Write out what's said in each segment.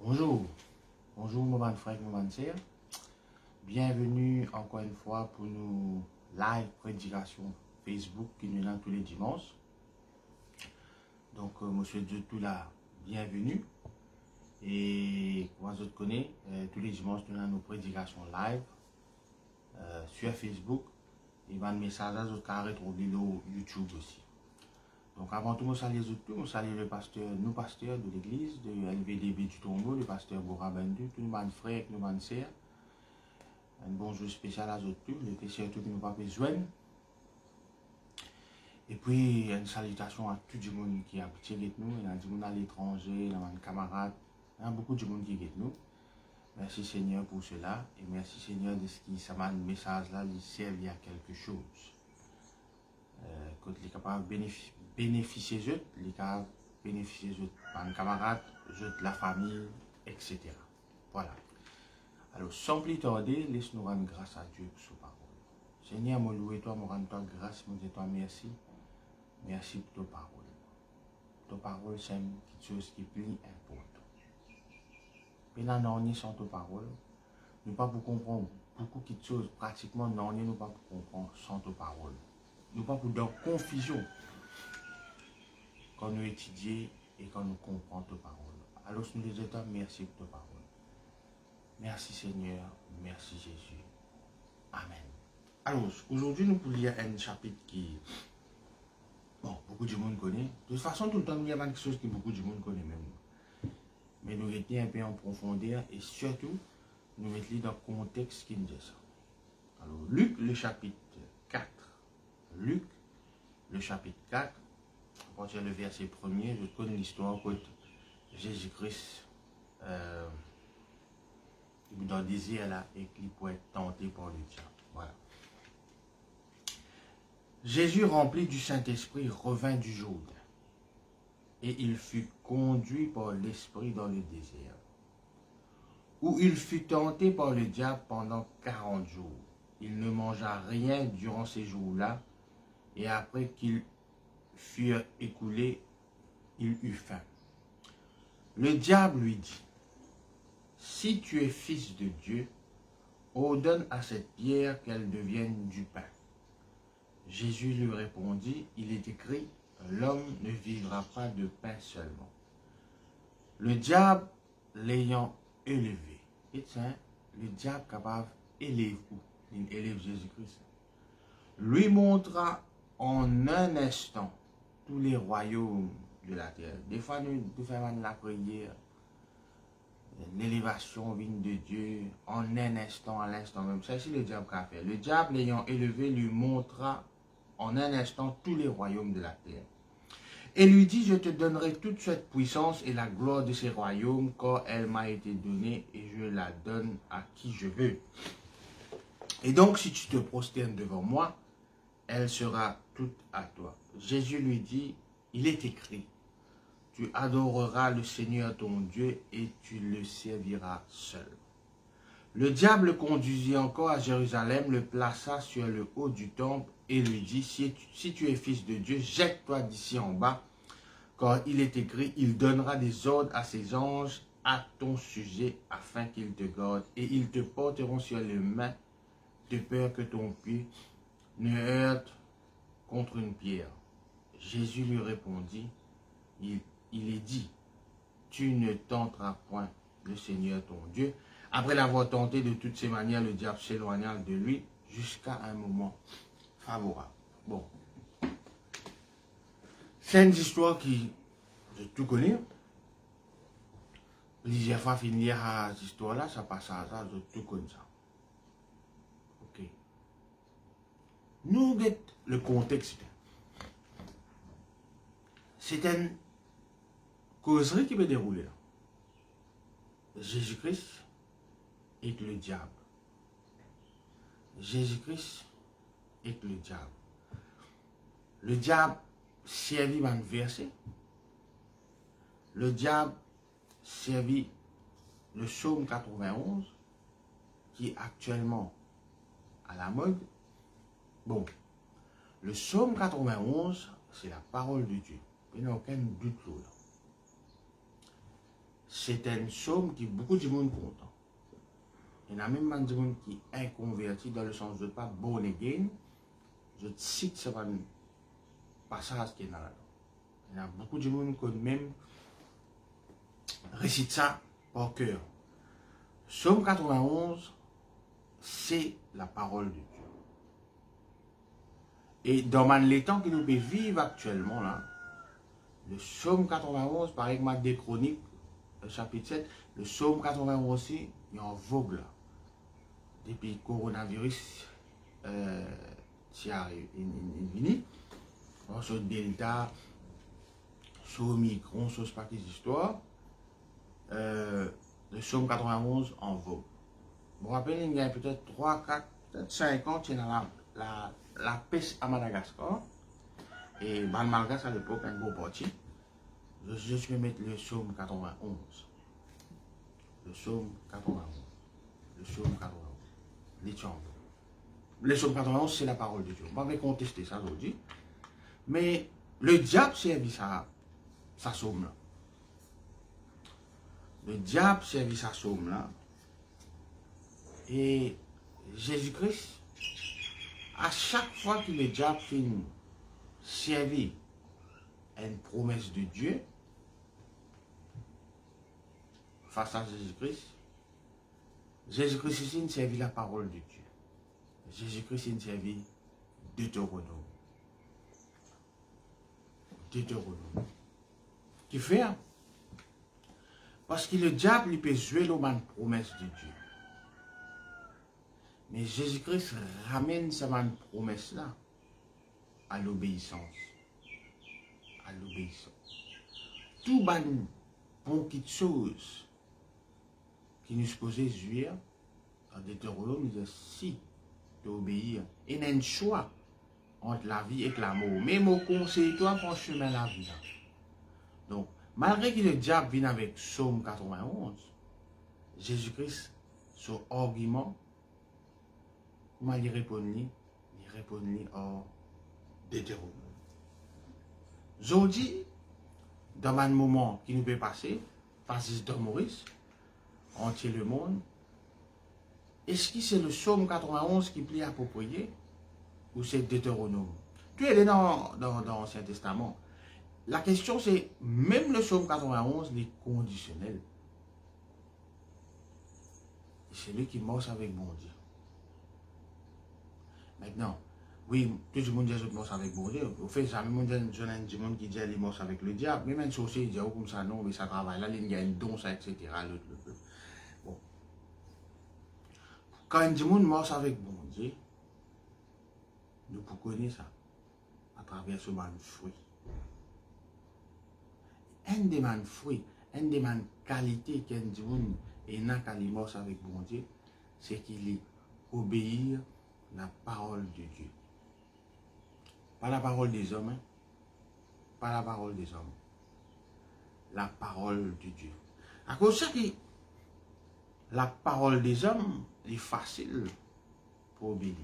Bonjour, bonjour mon frère, mon sœur. Bienvenue encore une fois pour nos live prédications Facebook qui nous lance tous les dimanches. Donc, monsieur Dieu, tout là, bienvenue. Et moi, je te connais, tous les dimanches, nous avons nos prédications live sur Facebook. Et dans le message, je vais retrouver le YouTube aussi. Donc avant tout, je salue le pasteur, nous pasteurs de l'église, de LVDB du Tombeau, le pasteur Bora Bendu, tous nos frères, nos sœurs. Un bonjour spécial à tous, les pécheurs qui nous pas besoin. Et puis, une salutation à tout le monde qui a habité avec nous, il y a du monde à l'étranger, il y a des camarades, il y a beaucoup de monde qui est avec nous. Merci Seigneur pour cela, et merci Seigneur de ce qui, ça m'a un message là, il sert à quelque chose. Quand les capables bénéficier d'eux, les capables bénéficier d'eux, par un camarade, de la famille, etc. Voilà. Alors, sans plus tarder, laisse-nous rendre grâce à Dieu pour sa parole. Seigneur, moi louer toi, moi rendre toi grâce, moi dire toi merci. Merci pour ta parole. Ta parole, c'est quelque chose qui est plus important. Et là, non, sans ta parole, nous ne pouvons pas comprendre beaucoup de choses, pratiquement, non, nous ne pouvons pas comprendre sans ta parole. Nous ne pouvons pas dans confusion quand nous étudions et quand nous comprenons ta parole. Alors, nous disons merci pour ta parole. Merci Seigneur, merci Jésus. Amen. Alors, aujourd'hui, nous pouvons lire un chapitre qui, bon, beaucoup de monde connaît. De toute façon, tout le temps, il y a quelque chose que beaucoup de monde connaît même. Mais nous retenons un peu en profondeur et surtout, nous mettons dans le contexte qui nous dit ça. Alors, Luc, le chapitre 4. Luc, le chapitre 4. À partir du verset 1er, je connais l'histoire que Jésus-Christ dans le désir là et qu'il pourrait être tenté par le diable. Voilà. Jésus, rempli du Saint-Esprit, revint du Jourdain, et il fut conduit par l'Esprit dans le désert, où il fut tenté par le diable pendant 40 jours. Il ne mangea rien durant ces jours-là, et après qu'ils furent écoulés, il eut faim. Le diable lui dit, « Si tu es fils de Dieu, ordonne à cette pierre qu'elle devienne du pain. » Jésus lui répondit, « Il est écrit, l'homme ne vivra pas de pain seulement. » Le diable l'ayant élevé, et tiens, le diable capable d'élever Jésus-Christ, lui montra en un instant tous les royaumes de la terre. Des fois, nous faisons la prière, l'élévation vient de Dieu en un instant, à l'instant même. C'est ce que le diable a fait. Le diable l'ayant élevé lui montra en un instant tous les royaumes de la terre. Et lui dit, je te donnerai toute cette puissance et la gloire de ces royaumes, car elle m'a été donnée et je la donne à qui je veux. Et donc, si tu te prosternes devant moi, elle sera toute à toi. Jésus lui dit, il est écrit, tu adoreras le Seigneur ton Dieu et tu le serviras seul. Le diable le conduisit encore à Jérusalem, le plaça sur le haut du temple et lui dit, si tu es fils de Dieu, jette-toi d'ici en bas, car il est écrit, il donnera des ordres à ses anges à ton sujet, afin qu'ils te gardent, et ils te porteront sur les mains, de peur que ton pied ne heurte contre une pierre. Jésus lui répondit, il est dit, tu ne tenteras point le Seigneur ton Dieu. Après l'avoir tenté de toutes ces manières, le diable s'éloigna de lui jusqu'à un moment favorable. Bon. C'est une histoire qui, je tout connais. Plusieurs fois, finir à cette histoire-là, ça passe à ça, je tout connais ça. Ok. Nous, le contexte. C'est une causerie qui va dérouler là. Jésus-Christ et le diable. Jésus-Christ et le diable. Le diable servit un verset. Le diable servit le psaume 91 qui est actuellement à la mode. Bon, le psaume 91, c'est la parole de Dieu. Il n'y a aucun doute là. c'est une somme qui beaucoup de monde content. Il y en a même des gens qui sont inconvertis dans le sens de pas born again. Je cite ce passage qui est là. Il y a beaucoup de gens qui même récitent ça par cœur. Psaume 91, c'est la parole de Dieu. Et dans les temps que nous vivons actuellement, là, le psaume 91, par exemple, des Chroniques, chapitre 7, le psaume 91 aussi, il est en vogue là. Depuis le coronavirus, qui arrive, il sur Delta, sur Omicron, sur ce paquet d'histoires, le psaume 91 en vogue. Vous vous rappelez, il y a peut-être 3, 4, peut-être 5 ans, il y a la peste à Madagascar. Et Malgache à l'époque, un gros parti. Je vais mettre le psaume 91. Le psaume 91. Le psaume 91. Le psaume 91, c'est la parole de Dieu. On va contester ça aujourd'hui. Mais le diable servit sa somme là. Le diable servit sa somme là. Et Jésus-Christ, à chaque fois que le diable finit servir une promesse de Dieu face à Jésus-Christ, Jésus-Christ ici ne servit la parole de Dieu. Jésus-Christ il servit Deutéronome. Deutéronome. Qui fait? Parce que le diable il peut jouer la promesse de Dieu. Mais Jésus-Christ ramène cette promesse-là à l'obéissance. À l'obéissance. Tout bon petite chose qui nous supposait jouir dans Deutéronome, il dit si tu obéis, il y a un choix entre la vie et l'amour. Mais mon conseil, toi, prends chemin la vie. Donc, malgré que le diable vient avec Psaume 91, Jésus-Christ, son argument, comment il répond? Il répond en Deutéronome. Aujourd'hui, dans un moment qui nous peut passer, Francis de Maurice, entier le monde, est-ce que c'est le psaume 91 qui plaît approprié ou c'est Deutéronome? Tu es dans l'Ancien Testament. La question c'est, même le psaume 91 est conditionnel. C'est lui qui marche avec bon Dieu. Maintenant, oui, tout le monde dit que marche avec bon Dieu. Au fait, jamais monde qui dit qu'il marche avec le diable. Même un sorcier dit comme ça, non, mais ça travaille là, il y a une don, ça, etc. Bon. Quand un monde marche avec bon Dieu, nous pouvons connaître ça à travers ce man fruit. Un des man fruits, un des man qualités qu'un monde est dans quand il marche avec bon Dieu, c'est qu'il obéit la parole de Dieu. Pas la parole des hommes, hein? Pas la parole des hommes. La parole de Dieu. À cause de ça, la parole des hommes est facile pour obéir.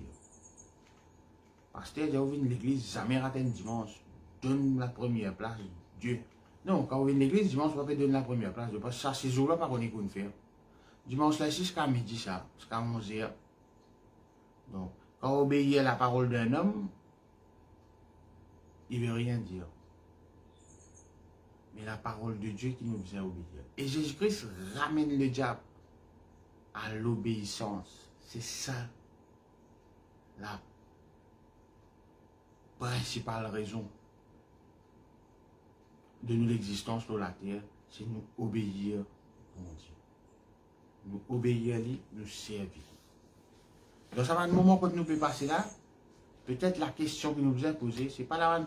Parce que quand vous venez de l'église, jamais raté un dimanche, donne la première place, Dieu. Non, quand vous venez de l'église, dimanche, vous pouvez donner la première place. Parce que ça, ces jours-là, pas qu'on est qu'on faire. Dimanche, là, c'est jusqu'à midi, ça, jusqu'à 11h. Donc, quand vous obéissez à la parole d'un homme, il ne veut rien dire. Mais la parole de Dieu qui nous faisait obéir. Et Jésus-Christ ramène le diable à l'obéissance. C'est ça la principale raison de notre existence sur la terre, c'est nous obéir à Dieu. Nous obéir à lui, nous servir. Donc ça va un moment quand nous pouvons passer là, peut-être la question que nous vous avez posée, c'est pas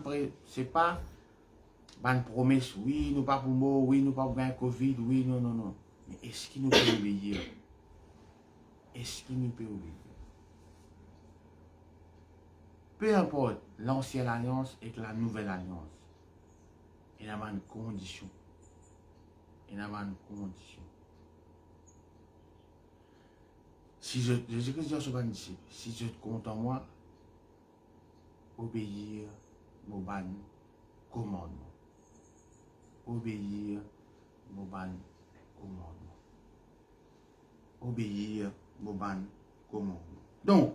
une promesse, oui, nous pas pour mort, oui, nous pas pour un Covid, oui, non, non, non. Mais est-ce qu'il nous peut obéir? Est-ce qu'il nous peut obéir? Peu importe l'ancienne alliance et la nouvelle alliance, il y a une condition. Il y a une condition. Si Jésus-Christ dit à son disciple, si je te compte en moi, obéir mon commandement. Obéir mon commandement. Obéir au bon commandement. Donc,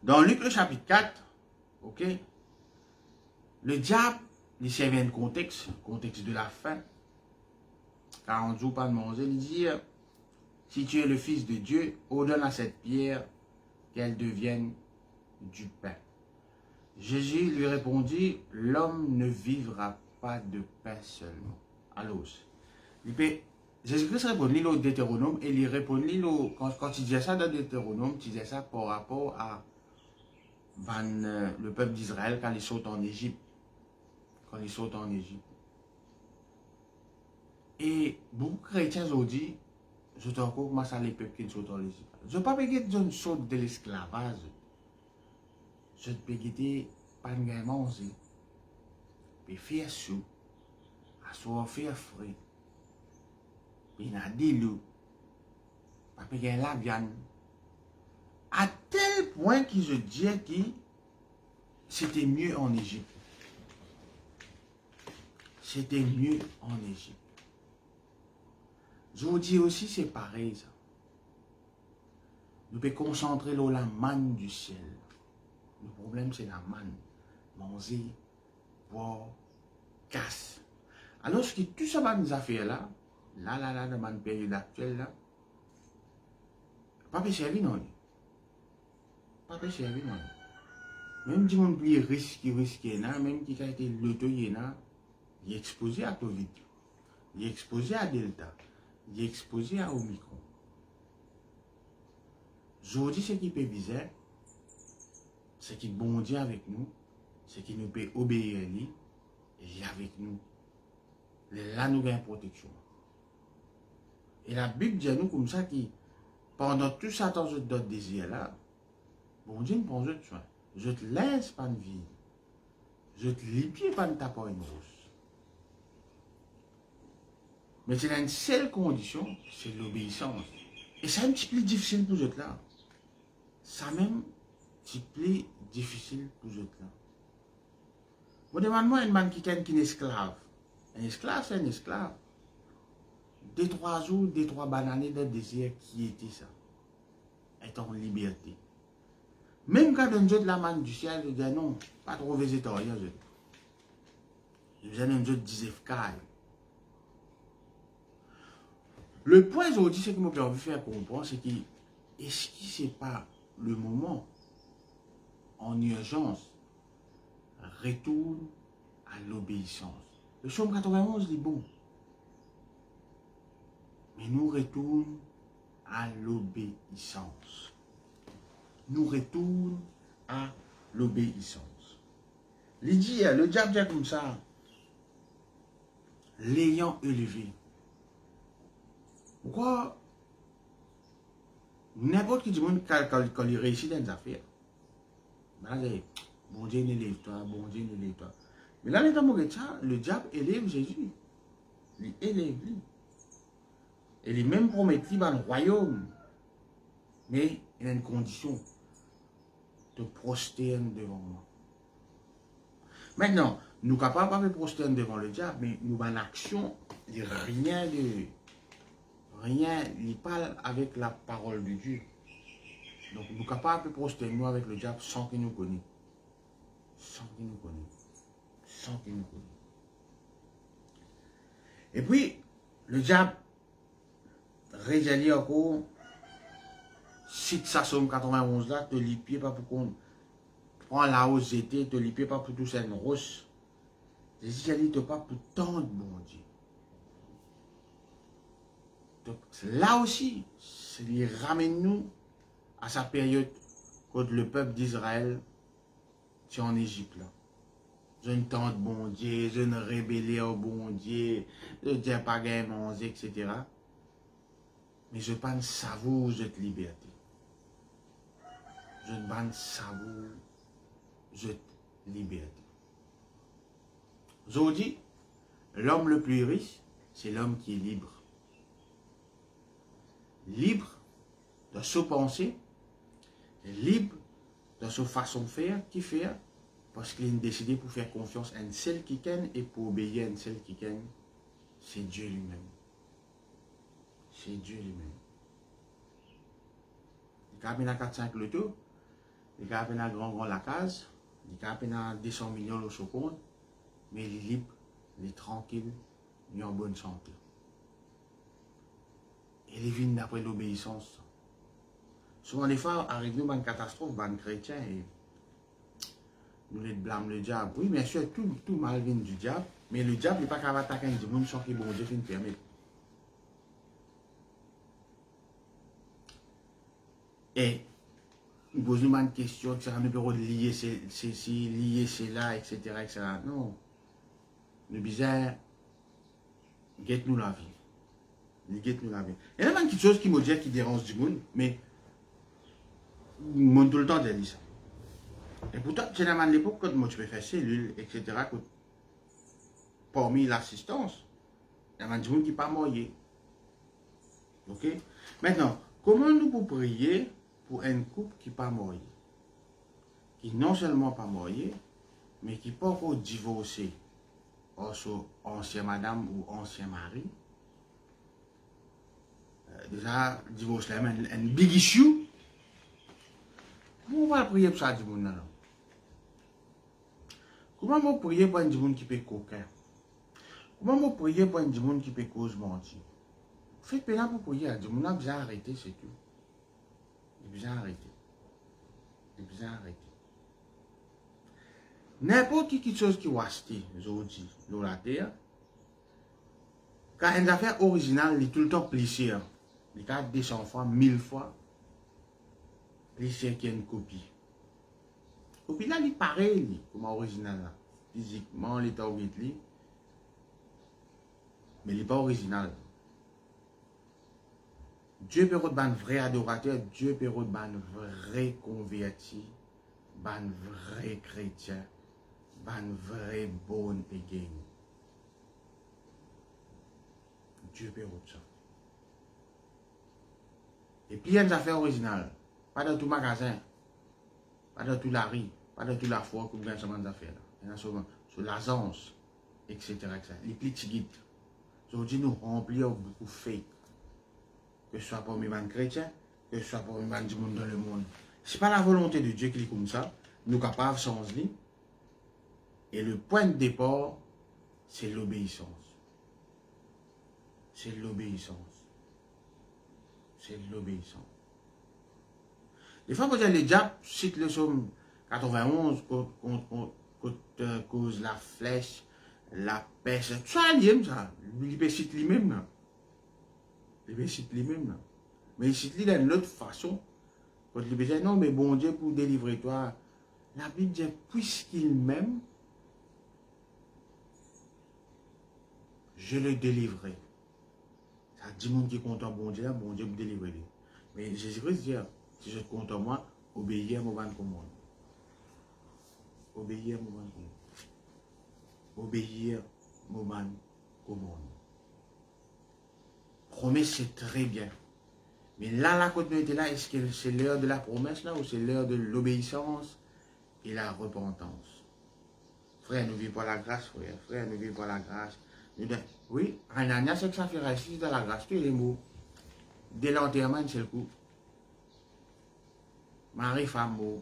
dans Luc le chapitre 4, ok, le diable, il servait un contexte de la fin. 40 jours pas de manger, il dit, si tu es le Fils de Dieu, ordonne à cette pierre qu'elle devienne du pain. Jésus lui répondit, l'homme ne vivra pas de pain seulement. Alors, Jésus-Christ répondit au Deutéronome et il répondit, quand il disait ça dans Deutéronome, il disait ça par rapport à le peuple d'Israël quand il saute en Égypte. Quand il saute en Égypte. Et beaucoup de chrétiens ont dit, je te recours comment ça les peuples qui sautent en Égypte. Je ne veux pas péguer de saute de l'esclavage. Je te péguer pas de gain manger. Puis faire sous. Asseoir faire frais. Puis il y a des loups. Pas péguer la viande. À tel point qu'ils se disaient que c'était mieux en Égypte. C'était mieux en Égypte. Je vous dis aussi, c'est pareil ça. Nous pouvons concentrer sur la manne du ciel. Le problème, c'est la manne. Manger, boire, casse. Alors, ce qui tout ça va nous affaires là, dans la période actuelle là, pas servir non. Pas servir non. Même si on plus risqué, même qui a été l'autoyé, il est exposé à Covid, il est exposé à Delta, il est exposé à Omicron. Je vous dis ce qui peut bizarre, c'est qu'il bondit avec nous, c'est qu'il nous peut obéir à lui, et il est avec nous. Là, nous avons une protection. Et la Bible dit à nous comme ça, qui, pendant tout ça, dans notre désir là, bon Dieu, prend soin. Je te laisse pas de vie. Je te libère pas de taper une rousse. Mais c'est une seule condition, c'est l'obéissance. Et c'est un petit peu difficile pour eux là. Ça même, un petit peu difficile pour eux là. Vous demandez-moi une man qui est un esclave. Un esclave, c'est un esclave. 2-3 jours, 2-3 bananes de désir qui était ça. Est en liberté. Même quand on jette la manne du ciel, je dis non, pas trop végétarien. Je dis un jeu de 10 FK. Le point aujourd'hui, c'est que moi j'ai envie de faire comprendre, c'est que est-ce que ce n'est pas le moment, en urgence, retourne à l'obéissance. Le psaume 91 dit bon. Mais nous retournons à l'obéissance. Nous retournons à l'obéissance. Il dit, le diable dit comme ça, l'ayant élevé. Pourquoi n'importe qui du monde quand il réussit dans les affaires, bon Dieu élève-toi, bon Dieu élève-toi. Mais là, le diable élève Jésus. Il élève lui. Et il même promet qu'il va dans le royaume. Mais il a une condition. De prosterner devant moi. Maintenant, nous ne sommes pas capables de prosterner devant le diable, mais nous avons une action, rien, il parle avec la parole de Dieu. Donc nous sommes capables de prosterner avec le diable sans qu'il nous connaisse. Sans qu'il nous connaisse. Sans qu'il nous connaisse. Et puis, le diable, réjali encore, cite sa somme 91 là, te lipier pas pour qu'on prend la hausse j'étais, te lipier pas pour tout ça une roche. Jésus te pas pour tant de bon Dieu. Donc là aussi, il ramène nous à sa période quand le peuple d'Israël est en Égypte là. Je ne tente bon Dieu, je ne rébellais au bon Dieu, je ne dis pas gagner manger, etc. Mais je ne savoure cette liberté. Je ne savoure cette liberté. Aujourd'hui, l'homme le plus riche, c'est l'homme qui est libre. Libre de se penser, libre de sa façon de faire, qui fait, parce qu'il a décidé pour faire confiance à une seule qui ken et pour obéir à une seule qui ken, c'est Dieu lui-même. C'est Dieu lui-même. Il y a 4-5 lotos, il y a grand la case, il y a 200 millions au compte, mais il est libre, il est tranquille, il est en bonne santé. Et il vient d'après l'obéissance. Souvent, des fois, arrive à une catastrophe, un chrétien, et nous les blâme le diable. Oui, bien sûr, tout mal vient du diable, mais le diable n'est pas capable d'attaquer un démon sans que bon Dieu ne permette. Et il pose nous une question, etc. Nous pouvons lier ceci, lier cela, etc., etc. Non. Le bizarre, guette-nous la vie. Il guette-nous la vie. Il y a une petite chose qui me dit qui dérange du monde, mais moi tout le temps, j'ai dit ça. Et pourtant, généralement, à l'époque, quand moi, tu peux faire cellule, etc., parmi l'assistance, il y a des gens qui ne sont pas moyés. Ok? Maintenant, comment nous pouvons prier pour un couple qui n'est pas marié? Qui non seulement pas marié, mais qui n'est pas encore divorcé. Also, ancien madame ou ancien mari. Déjà, divorce là, un big issue. Comment on va prier pour ça, du monde là? Comment on va prier pour un monde qui peut coquin? Comment on va prier pour un monde qui peut cause mentir? Faites pénal pour prier à Dieu. On a bien arrêté, c'est tout. Il a bien arrêté. Il a bien arrêté. N'importe qui chose qui va acheter aujourd'hui dans la terre, quand une affaire originale, il est tout le temps plissé. Il y a 200 fois, 1000 fois, plissé qu'il y a une copie. La copie là, il est pareil comme original là. Physiquement, il est original, mais il n'est pas original. Dieu peut être un vrai adorateur, Dieu peut être un vrai converti, un vrai chrétien, un vrai born again. Dieu peut être ça. Et puis il y a une affaire originale. Pas dans tout magasin, pas dans tout la rue, pas dans toute la foi que vous gagnez seulement des affaires. Il y en a souvent sur l'agence, etc., etc. Les petits guides. Aujourd'hui, nous remplissons beaucoup de fake. Que ce soit parmi les chrétiens, que ce soit parmi les monde dans le monde. Ce n'est pas la volonté de Dieu qui est comme ça. Nous sommes capables de changer. Et le point de départ, c'est l'obéissance. C'est l'obéissance. C'est l'obéissance. Des fois, quand les diables citent le psaume 91, cause la flèche, la pêche, tout ça, ça. Il peut citer lui-même. Il peut citer lui-même. Mais il cite lui d'une autre façon. Quand il dit non, mais bon Dieu, pour délivrer toi, la Bible dit puisqu'il m'aime, je le délivrerai. Ça dit monde qui est content, bon Dieu me délivrer. Mais Jésus-Christ dit, si je suis content moi, obéis à mon commande. Obéis à mon commande. Obéir à mon commande. Promesse, c'est très bien. Mais là, la continuité là, est-ce que c'est l'heure de la promesse là ou c'est l'heure de l'obéissance et la repentance? Frère, nous vivons pas la grâce, frère. Frère, nous vivons pas la grâce. Oui, Anania, c'est que ça fait rester dans la grâce. Tu les mots. Dès l'enterrement, c'est le coup. Marie, femme, mot.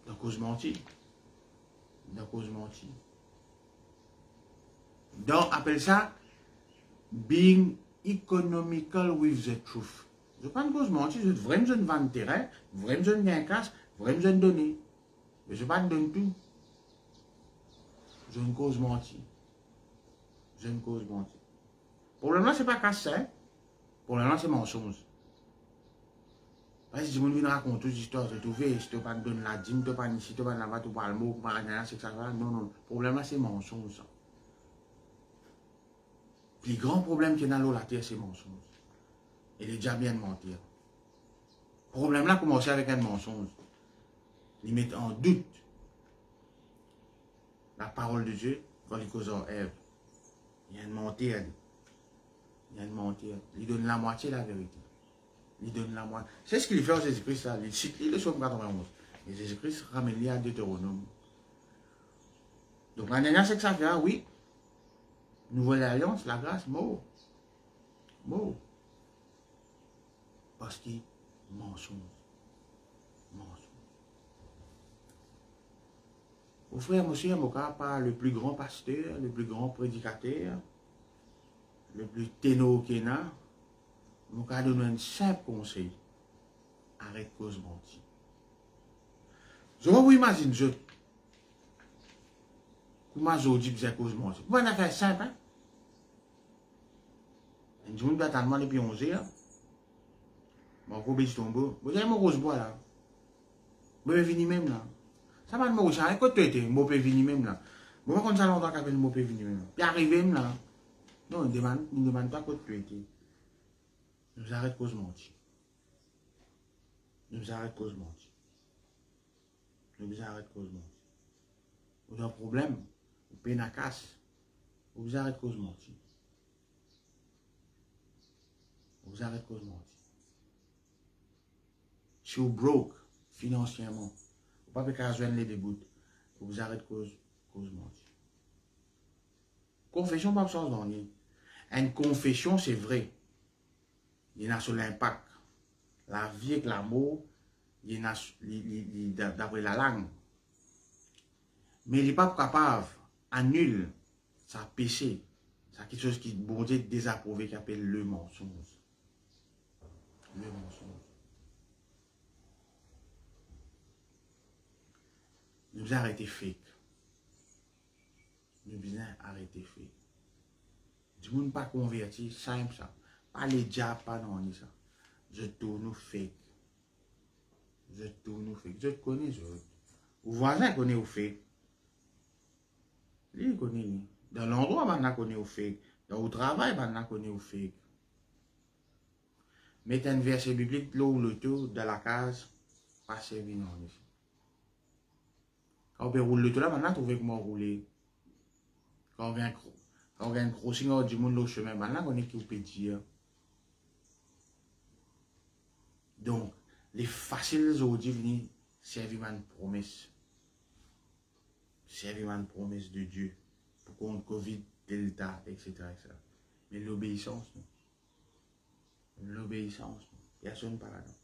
Dans cause mentie. Dans cause mentie. Donc, appelle ça being economical with the truth. Je prends une cause mentie, je vraiment je ne vends terrain, vraiment je ne gagne cash, vraiment je ne donne. Mais je ne pas donne tout. Je ne cause mentie. Je ne cause mentie. Pour le moment, ce n'est pas casse, hein. Pour le moment, c'est mensonge. Parce que si je me raconte toute l'histoire, je trouve, si tu ne pas donner la dîme, tu ne pas ici, tu ne pas là-bas, tu ne pas le mot, tu ne pas rien, c'est que ça va. Non, non. Le problème, c'est mensonge. Puis le grand problème qu'il y a dans la terre, c'est mensonge. Et les diables viennent mentir. Le problème là commence avec un mensonge. Ils mettent en doute la parole de Dieu quand ils causent en Ève. Il y a une mentir. Il y a une mentir. Il donne la moitié de la vérité. Il donne la moitié. C'est ce qu'il fait en Jésus-Christ là. Il cite le psaume 91. Et Jésus-Christ ramène à Deutéronome. Donc la dernière, c'est que ça fait, oui. Nouvelle alliance, la grâce, mot. Mot. Parce que mensonge. Mensonge. Au frère, monsieur, mon cas, pas le plus grand pasteur, le plus grand prédicateur, le plus ténor qu'il y a, mon cas donne un simple conseil. Arrête cause mentir. Je vous imagine, comment je dis que c'est cause mentir. Vous avez fait simple, hein? Je me bats tellement depuis 11 heures. Mon gros bêche tombeau. Vous avez mon rose bois là. Vous pouvez venir même là. Ça va me rechercher. Écoute, vous pouvez venir même là. Moi, quand ça longtemps qu'après, vous pouvez venir même là. Puis arriver même là. Non, il ne demande pas quoi tu étais. Nous arrête cause mentir. Nous arrête cause mentir. Nous arrête cause mentir. Vous avez un problème. Vous payez la casse. Vous arrête cause mentir. Vous arrête cause mentir. Si vous broke financièrement, vous ne pouvez pas joindre les débuts. Vous arrête cause mentir. Confession, pas besoin d'en dire. Une confession, c'est vrai. Il y a sur l'impact. La vie avec l'amour, il y a d'après la langue. Mais il n'est pas capable d'annuler sa péché. C'est quelque chose qui bon Dieu désapprouvé qui appelle le mensonge. Le mensonge. Nous arrêtons fake. Nous bien arrêter fake. Du monde pas converti, simple ça. Pas les diables, pas non, ni ça. Je tourne fake. Je tourne fake. Je te connais, je. Vos voisins connaissent au fake. Lui, il connaît. Dans l'endroit, on connaît au fake. Dans le travail, on connaît au fake. Mettez un verset biblique là où le tour de la case, passez bien en ici. Quand on peut rouler le tour là, on a trouvé comment rouler. Quand on a un crossing du monde au chemin, on est qui peut dire. Donc, les faciles aujourd'hui venir servir une promesse. Servir une promesse de Dieu. Pour qu'on Covid, Delta, etc. Mais l'obéissance, non. L'obéissance, non. Personne pas là-dedans.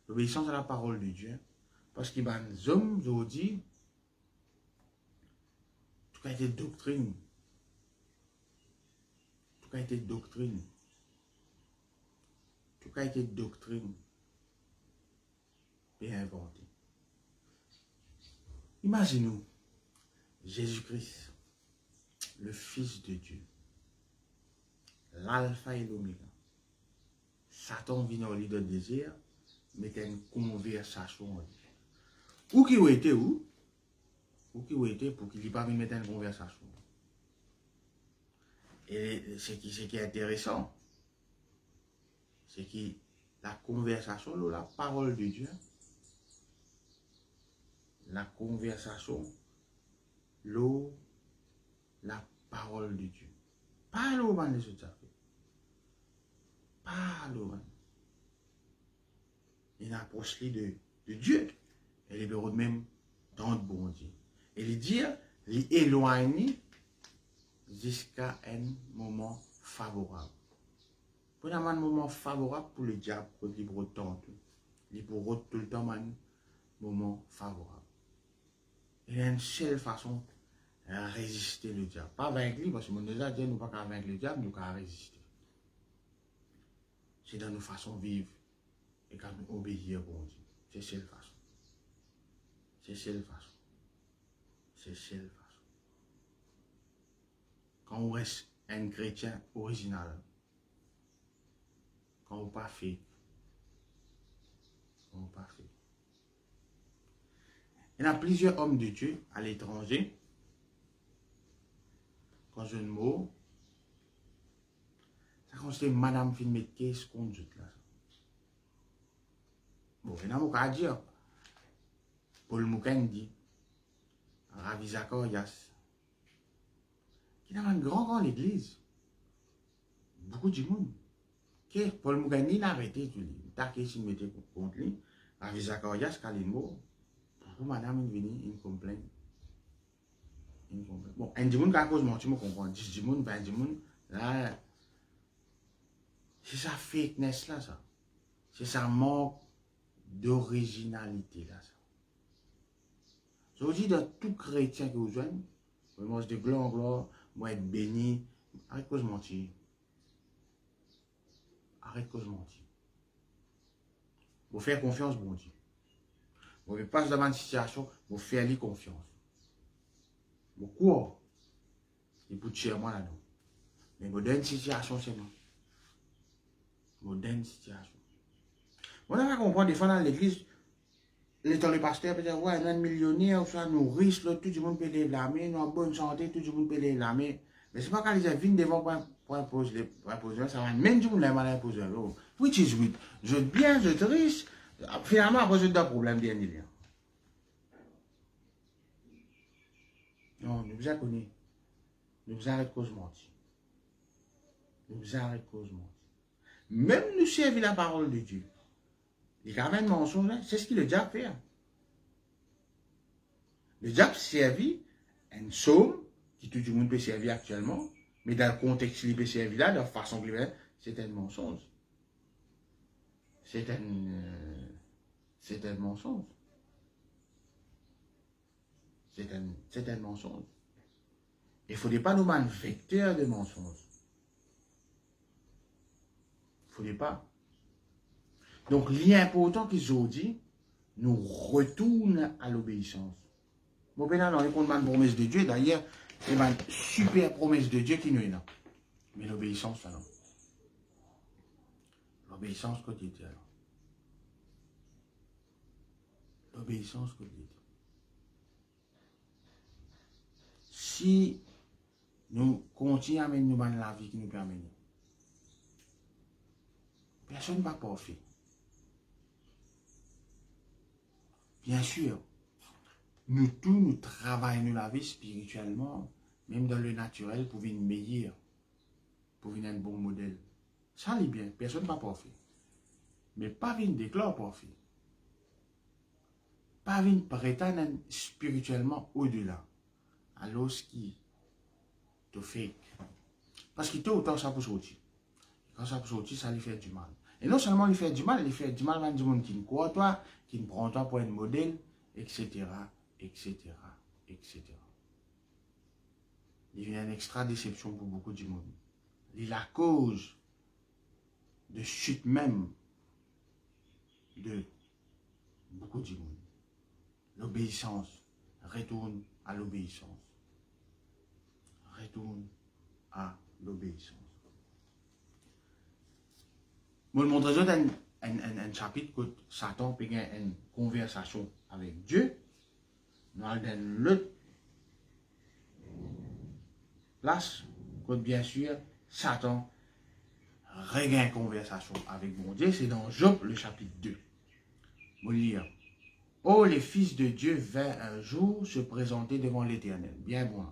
L'obéissance à la parole de Dieu. Parce qu'il y a des hommes aujourd'hui, tout a été doctrine. Tout a été doctrine. Tout a été doctrine. Et inventé. Imaginez-nous, Jésus-Christ, le Fils de Dieu, l'alpha et l'oméga. Satan vient au lit de désir, mettait une conversation en lui. Où qui était où? Où qui était pour qu'il n'ait pas mettre une conversation? Et ce qui est intéressant, c'est que la conversation, la parole de Dieu, la conversation, la parole de Dieu. Pas l'eau, man, les autres affaires. Pas l'eau, man. Il approche de Dieu. Et les bureaux de même dans le bon Dieu. Et les dire, les éloigner jusqu'à un moment favorable. Pour un moment favorable pour le diable, pour le libre temps, il pour tout le temps un moment favorable. Il y a une seule façon de résister le diable. Pas vaincre lui, parce que mon déjà dit, nous ne pouvons pas vaincre le diable, nous pouvons résister. C'est dans nos façons de vivre et quand nous obéir au bon Dieu. C'est seule façon. C'est seule façon. C'est seule façon. Quand on reste un chrétien original, quand on pas fait, quand on pas fait. Il y a plusieurs hommes de Dieu à l'étranger. Quand je ne mot, ça consiste madame filmé 15 conduites là. Bon, il y a un mot à dire. Paul Mukendi, Ravi Zacharias, qui a un grand l'église. Beaucoup de monde. Paul Mukendi n'a arrêté de lui. Il a qu'il mettait contre lui. Ravi Zacharias, Kalimbo. Pour madame, il venait, il complaint. Bon, un dimoun qui cause mentir, je comprends. 10 dimoun, 20 dimoun, là, c'est sa fakeness là, ça. C'est sa manque d'originalité là, ça. Je vous dis, dans tout chrétien que vous joignez, vous mangez de gloire en gloire, moi être béni, arrête cause mentir. Arrête cause mentir. Vous faire confiance, bon Dieu. Vous ne pas dans une situation, vous faire lui confiance. Vous quoi? Il peut tuer moi là-dedans. Mais moderne situation, c'est moi. Moderne situation. On n'a pas compris des fois dans l'église, le pasteur peut dire, ouais, on est un millionnaire, soit nous riches, tout le monde peut les blâmer, nous en bonne santé, tout le monde peut les blâmer. Mais c'est pas quand ils viennent devant pour imposer, ça va même du monde les mal imposer. Which is good. Je suis bien, je suis riche. Finalement, après, j'ai deux problèmes derniers. Non, nous vous avons connu. Nous vous arrêtons cause mentir. Nous vous arrêtons cause mentir. Même nous servir la parole de Dieu. Les camarades mensonges, c'est ce que le diable fait. Le diable servit un somme qui tout le monde peut servir actuellement, mais dans le contexte qu'il peut servir là, de la façon qu'il est, c'est un mensonge. C'est un mensonge. C'est un mensonge. Il ne faudrait pas nous mettre vecteur de mensonges. Il ne faudrait pas. Donc, l'important qu'ils ont dit, nous retourne à l'obéissance. Bon, ben non, on a une promesse de Dieu. D'ailleurs, c'est une super promesse de Dieu qui nous est là. Mais l'obéissance, ça non. L'obéissance quotidienne. L'obéissance quotidienne. Si nous continuons à mener nous dans la vie qui nous permet, personne ne va pas faire. Bien sûr, nous tous, nous travaillons la vie spirituellement, même dans le naturel, pour venir meilleur, pour venir un bon modèle. Ça allait bien, personne ne va pas faire. Mais pas venir déclarer pour faire. Pas venir prétendre spirituellement au-delà. Alors, ce qui te fait. Parce que tôt ou tard, ça peut sortir. Quand ça peut sortir, ça lui fait du mal. Et non seulement il fait du mal à du monde qui ne croit toi, qui ne prend toi pour un modèle, etc., etc., etc. Il y a une extra déception pour beaucoup du monde. Il est la cause de chute même de beaucoup du monde. L'obéissance. Retourne à l'obéissance. Retourne à l'obéissance. Je vais vous montrer un chapitre que Satan peut avoir une conversation avec Dieu. Dans l'autre place, que bien sûr, Satan regagne une conversation avec mon Dieu. C'est dans Job, le chapitre 2. Je vais lire. Oh, les fils de Dieu vinrent un jour se présenter devant l'Éternel. Bien bon.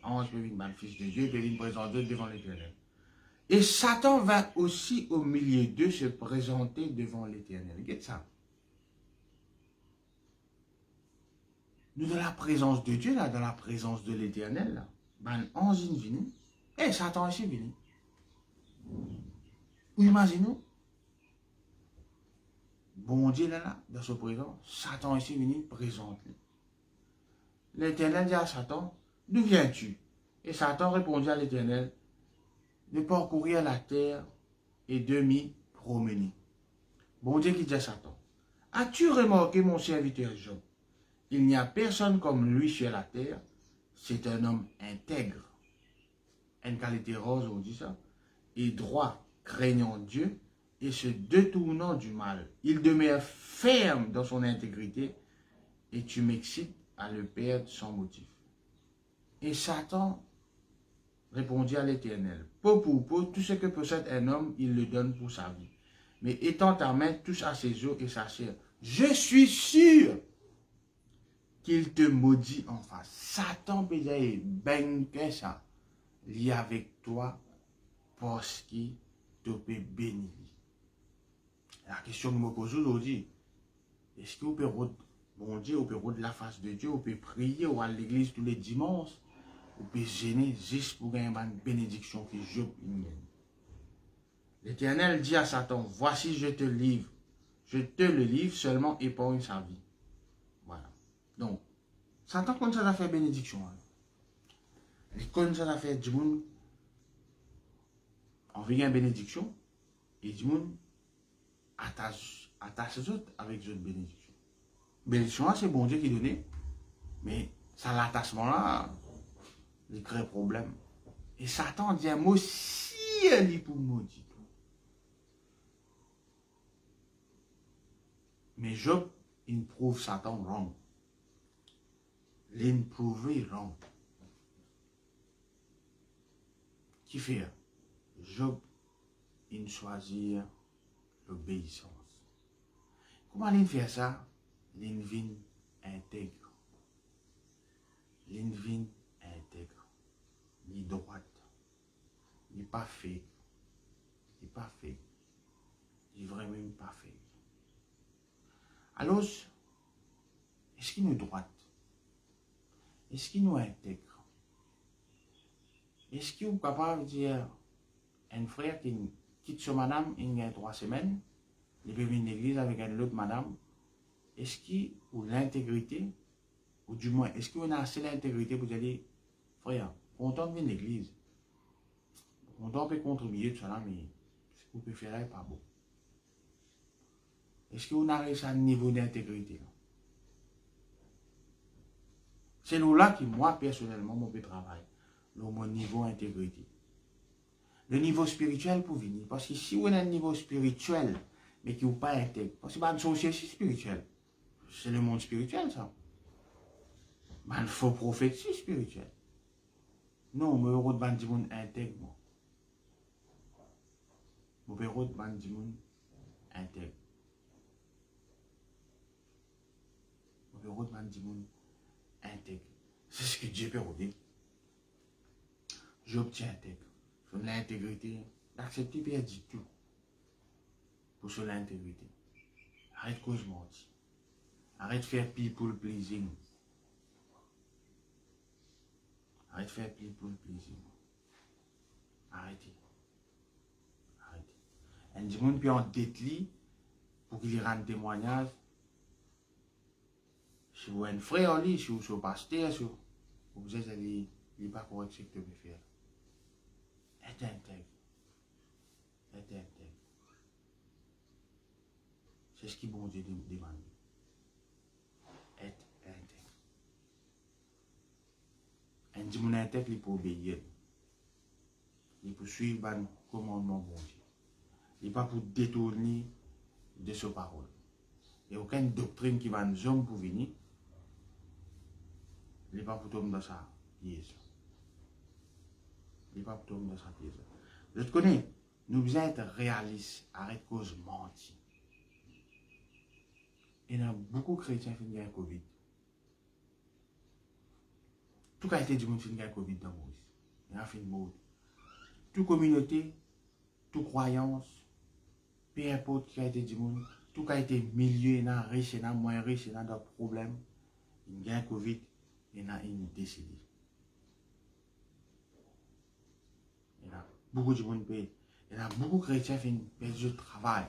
L'ange peut venir, le fils de Dieu peut venir présenter devant l'Éternel. Et Satan va aussi au milieu d'eux se présenter devant l'Éternel. Regarde ça. Nous, dans la présence de Dieu, là, dans la présence de l'Éternel, là, ben, ange venu. Et Satan est venu. Vous imaginez? Bon Dieu, là, dans ce présent, Satan est venu présenter. L'Éternel dit à Satan, d'où viens-tu? Et Satan répondit à l'Éternel, de parcourir la terre et de m'y promener. Bon Dieu qui dit à Satan, as-tu remarqué mon serviteur Job? Il n'y a personne comme lui sur la terre. C'est un homme intègre. Une qualité rose, on dit ça. Et droit, craignant Dieu et se détournant du mal. Il demeure ferme dans son intégrité et tu m'excites à le perdre sans motif. Et Satan répondit à l'Éternel, peu pour peu, tout ce que possède un homme, il le donne pour sa vie. Mais étends ta main, touche à ses os et sa chair. Je suis sûr qu'il te maudit en face. Satan peut dire, ben que ça, lié avec toi, parce qu'il te peut bénir. La question que je me pose aujourd'hui, est-ce que vous pouvez, bon Dieu, vous pouvez de la face de Dieu, vous pouvez prier ou à l'église tous les dimanches, ou peut gêner juste pour gagner une bénédiction que Job gagne. L'Éternel dit à Satan, voici je te le livre, seulement épargne sa vie. Voilà. Donc, Satan comme ça a fait bénédiction. Il comme ça a fait du monde, on vient une bénédiction, et du monde attache les autres avec une bénédiction. Bénédiction, c'est bon Dieu qui donne, mais ça l'attachement là, il crée problème. Et Satan dit un mot si elle est pour maudit. Mais Job, il prouve Satan wrong. Il prouve wrong. Qui fait? Job, il choisit l'obéissance. Comment il fait ça? Il vient intègre. Il vient intègre. Il est droite. Il n'est pas fait. Il n'est pas fait. Il n'est vraiment pas fait. Alors, est-ce qu'il nous droite? Est-ce qu'il nous intègre? Est-ce qu'il est capable de dire un frère qui quitte son madame il y a 3 semaines, il peut venir à l'église avec une autre madame? Est-ce qu'il a l'intégrité? Ou du moins, est-ce qu'il a assez l'intégrité pour dire, frère, content de venir à l'église? Content peut contribuer tout ça, mais ce que vous pouvez faire là n'est pas bon. Est-ce qu'on arrive à un niveau d'intégrité? C'est là que moi, personnellement, mon travail, mon niveau d'intégrité. Le niveau spirituel pour venir. Parce que si on a un niveau spirituel, mais qui n'est pas intègre, parce que c'est une société spirituelle. C'est le monde spirituel, ça. Il faut prophétie spirituelle. Non, je veux pas dire monde intègre. Je veux pas dire monde intègre. Je veux pas dire monde intègre. C'est ce que Dieu peut dire. J'obtiens intègre. Sur l'intégrité, d'accepter et dire tout. Pour sur l'intégrité. Arrête de cause mentir. Arrête de faire people pleasing. Arrête de faire people pleasing. Arrêtez. Arrêtez. Un du monde peut en détli pour qu'il rende témoignage. Si vous êtes un frère, si vous êtes un pasteur, si vous êtes allé, il n'est pas correct ce que tu peux faire. Être intègre. Être intègre. C'est ce qui bon Dieu demande. Être intègre. Un dit mon intègre, il peut obéir. Il peut suivre le commandement bon Dieu. Il n'est pas pour détourner de ses paroles. Il n'y a aucune doctrine qui va nous hommes pour venir. Il n'est pas pour tomber dans sa pièce. Il n'est pas pour tomber dans sa pièce. Je te connais. Nous devons être réalistes. Arrête de cause mentir. Il y a beaucoup de chrétiens qui ont eu Covid. Tout qualité du monde qui a eu Covid dans Maurice. Il y a fait une mode. Toute communauté, toute croyance, peu importe qui a été du monde, tout a été milieu, il y a riche, il y a moins riche, il y a d'autres problèmes. Il y a Covid, il y a une décédé. Il y a beaucoup de monde payé. Il y a beaucoup de chrétiens qui ont perdu le travail.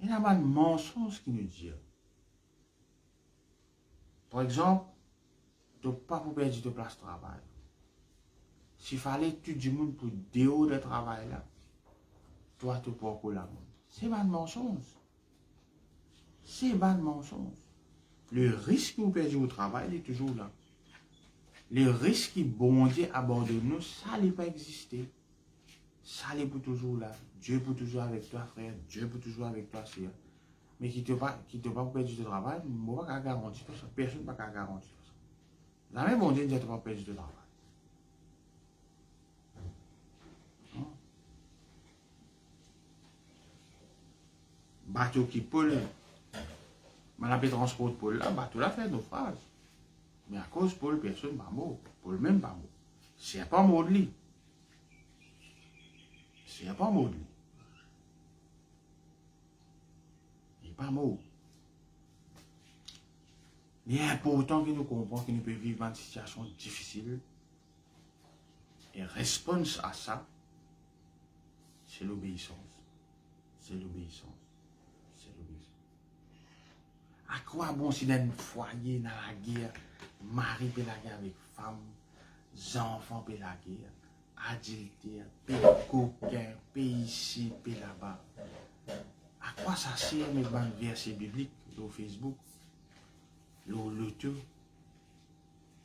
Il y a un mensonge qui nous dit. Par exemple, tu n'as pas pour perdre de place de travail. S'il fallait tout le monde pour déhaut de travail là, toi tu peux pas la monde. C'est un mensonge. C'est un mensonge. Le risque que vous perdez au travail il est toujours là. Le risque qui bon Dieu abandonne nous, ça n'est pas exister. Ça n'est pas toujours là. Dieu peut toujours avec toi, frère. Dieu peut toujours avec toi, sœur. Mais qui ne te pas perdre du travail, je ne peux pas garantir ça. Personne ne peut pas garantir ça. Jamais bon Dieu ne te pas perdre du travail. Bateau qui poule, mais la transport Paul là, bateau l'a fait naufrage. Mais à cause de Paul, personne n'est pas mort. Paul même pas mort. C'est pas mort de lui. C'est pas mort de lui. Il n'est pas mort. Il est important que nous comprenions que nous pouvons vivre dans une situation difficile. Et réponse à ça, c'est l'obéissance. C'est l'obéissance. C'est l'obéissance. À quoi bon si dans un foyer, dans la guerre, mari peut la guerre avec femme, enfants peut la guerre, adultère, pays coquin, pays ici, pays là-bas. À quoi ça sert mes bandes versets bibliques sur Facebook, le tout,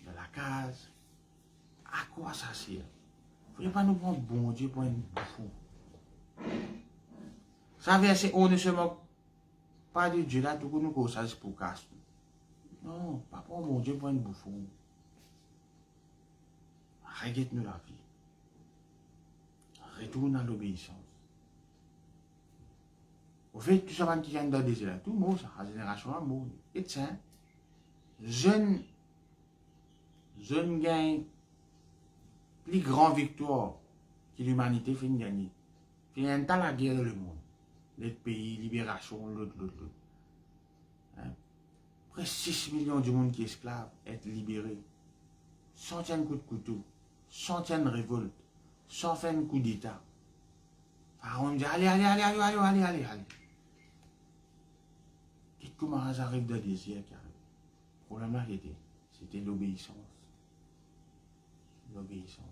dans la case? À quoi ça sert? Il ne faut pas nous prendre bon Dieu pour un bouffon. Ça verset, on ne se moque pas de Dieu là, tout que nous causons pour casse. Non, pas pour mon Dieu pour un bouffon. Regarde-nous la vie. Retourne à l'obéissance. Au fait, tout ça qui vient dans le désert, tout le monde, la génération a mort. Et tiens, jeune gagne plus grande victoire que l'humanité fait gagner. Il y a un temps la guerre dans le monde. Les pays, libération, l'autre. Hein? Près 6 millions de monde qui est esclave, être libérés. Centaines de coups de couteau, centaines de révoltes, centaines de coups d'État. On dit allez. Qu'est-ce que comment ça arrive dans le désert qui arrive? Le problème là c'était l'obéissance. L'obéissance.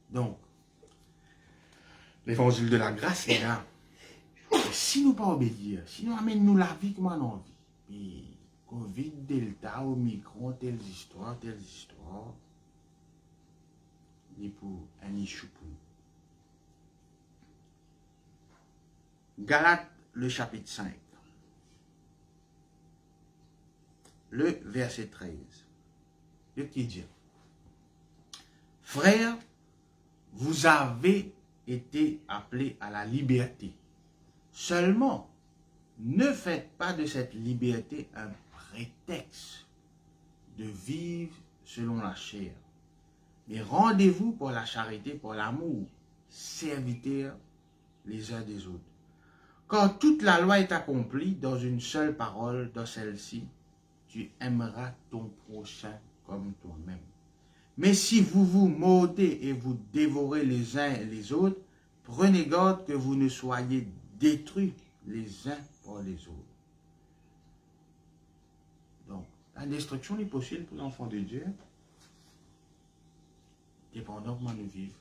Donc, l'évangile de la grâce est là. Et si nous ne pas obéir, si nous amènons la vie comme on a envie, puis Covid, Delta, Omicron, telles histoires, ni pour un issue pour nous. Galates, le chapitre 5, le verset 13. Le qui dit: Frères, vous avez été appelés à la liberté. Seulement, ne faites pas de cette liberté un prétexte de vivre selon la chair, mais rendez-vous pour la charité, pour l'amour, serviteurs les uns des autres. Quand toute la loi est accomplie dans une seule parole, dans celle-ci, tu aimeras ton prochain comme toi-même. Mais si vous vous mordez et vous dévorez les uns et les autres, prenez garde que vous ne soyez détruits les uns par les autres. Donc, la destruction est possible pour l'enfant de Dieu, dépendant comment nous vivons.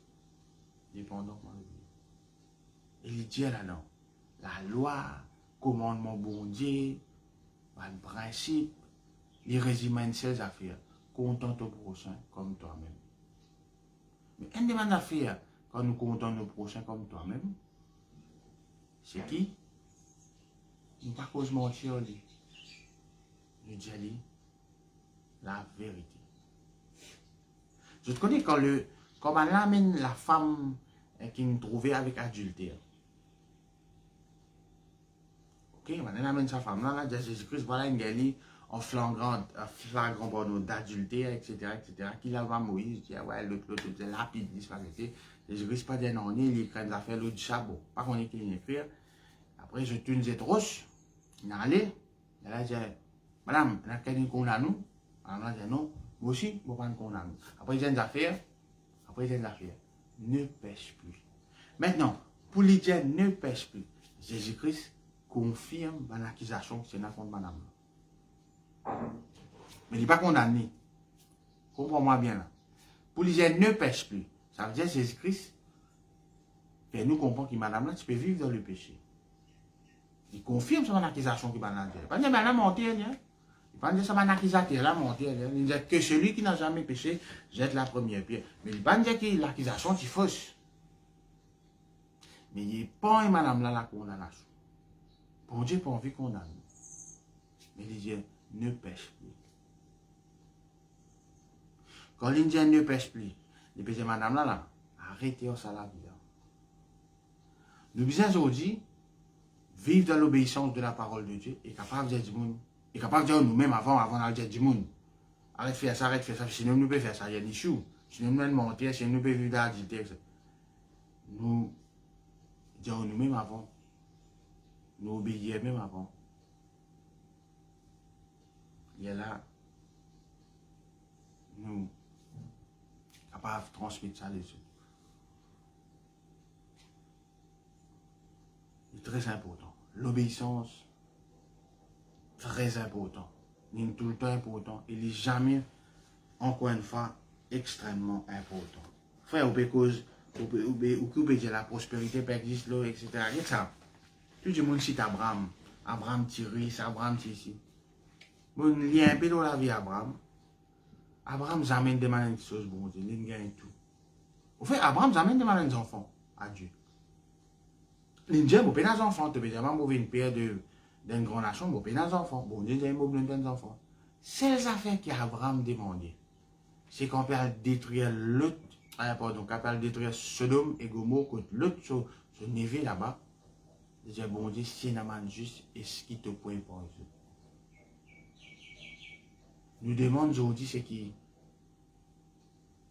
Et il dit là-dedans, la loi, commandement bon Dieu, le principe, il résume 16 affaires. Contente au prochain comme toi-même. Mais une des affaires, quand nous comptons nos prochains comme toi-même, c'est qui? Nous ne pas cause mentir, nous disons la vérité. Je te connais quand on amène la femme qui nous trouvait avec adultère. Ok, on amène sa femme là, Jésus-Christ, voilà une guerre en flagrant pardon d'adultère, etc., qui la va Moïse, dit, ouais, l'autre, c'est rapide, disparité. Jésus-Christ, pas d'un an, il crée des affaires, l'autre chabot, pas qu'on est qu'il écrire. Après, je tourne cette roche, il est allé, elle a dit, madame, elle a quelqu'un qu'on a nous, elle a dit, non, moi aussi, je ne vais pas qu'on a nous. Après, il y a des affaires, ne pêche plus. Maintenant, pour les dire, ne pêche plus, Jésus-Christ confirme l'accusation que c'est la contre madame. Mais il n'est pas condamné. Comprends-moi bien là. Pour les gens ne pêche plus. Ça veut dire que Jésus-Christ fait nous comprendre que madame là, tu peux vivre dans le péché. Il confirme son accusation qui va dans il pas dire que madame mentir. Il pas dire que c'est un accusateur là mentir. Il dit que celui qui n'a jamais péché jette la première pierre. Mais il pas dire que l'accusation est fausse. Mais il n'est pas madame là la condamnation. Pour Dieu, pas envie de condamner. Mais il dit ne pêche plus. Quand l'Indien ne pêche plus, il dit madame là, arrêtez ça la vie. Nous besoin aujourd'hui vivre dans l'obéissance de la parole de Dieu et capable de dire du monde. Et capable de dire nous-mêmes avant de dire du monde. Arrête de faire ça, sinon nous pouvons faire ça, il y a des choux. Sinon nous pouvons mentir, sinon nous pouvons vivre dans l'adultère. nous disons nous-mêmes avant, nous obéir même avant. Il y a là, nous capables de transmettre ça les autres. C'est très important. L'obéissance, très important. Il est tout le temps important. Il n'est jamais, encore une fois, extrêmement important. Frère, ou peut dire la prospérité peut exister là, etc. Et ça, tout le monde cite Abraham. Abraham tiré, Abraham ici. Bon, il y a un peu dans la vie Abraham. Abraham jamais demandé des choses, bon Dieu, il gagne tout. Au fait, Abraham jamais demandé des enfants à Dieu. Il dit, bon, des enfants, tu peux dire, mauvais une paire d'une grande nation, bon, des enfants. Bon Dieu, il y a des enfants. C'est les affaires qu'Abraham demandait. C'est qu'on peut détruire l'autre, pardon, qu'on peut détruire Sodome et Gomorrhe contre l'autre, ce névé là-bas. Il dit, bon Dieu, si il y juste, est-ce qu'il te point pour eux? Nous demandons aujourd'hui ce qui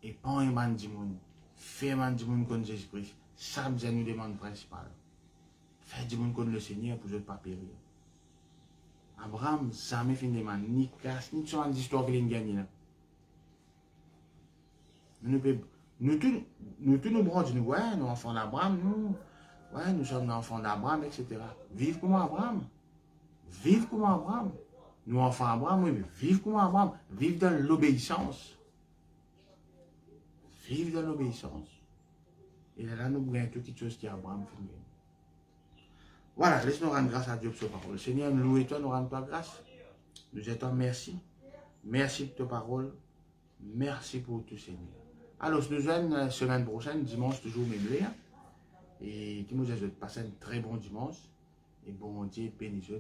est pas un man du monde, fait man du monde contre Jésus-Christ. Ça, nous demande principal. Faire du monde contre le Seigneur pour ne pas périr. Abraham, jamais fait des man, ni casse, ni sur l'histoire qu'il a gagné. Nous tous nous bronzons, nous, ouais, nous enfants d'Abraham, nous sommes enfants d'Abraham, etc. Vive comme Abraham. Vive comme Abraham. Nous enfants d'Abraham, oui, mais vive comme Abraham. Vive dans l'obéissance. Vive dans l'obéissance. Et là, nous gagnons toutes choses qui Abraham fait. Voilà, laisse-nous rendre grâce à Dieu pour sa parole. Seigneur, nous louons toi, nous rendons toi grâce. Nous disons merci. Merci pour ta parole. Merci pour tout, Seigneur. Alors, nous joignons la semaine prochaine, dimanche, toujours même là. Et qui nous a passé un très bon dimanche. Et bon Dieu bénisse.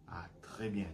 À très bientôt.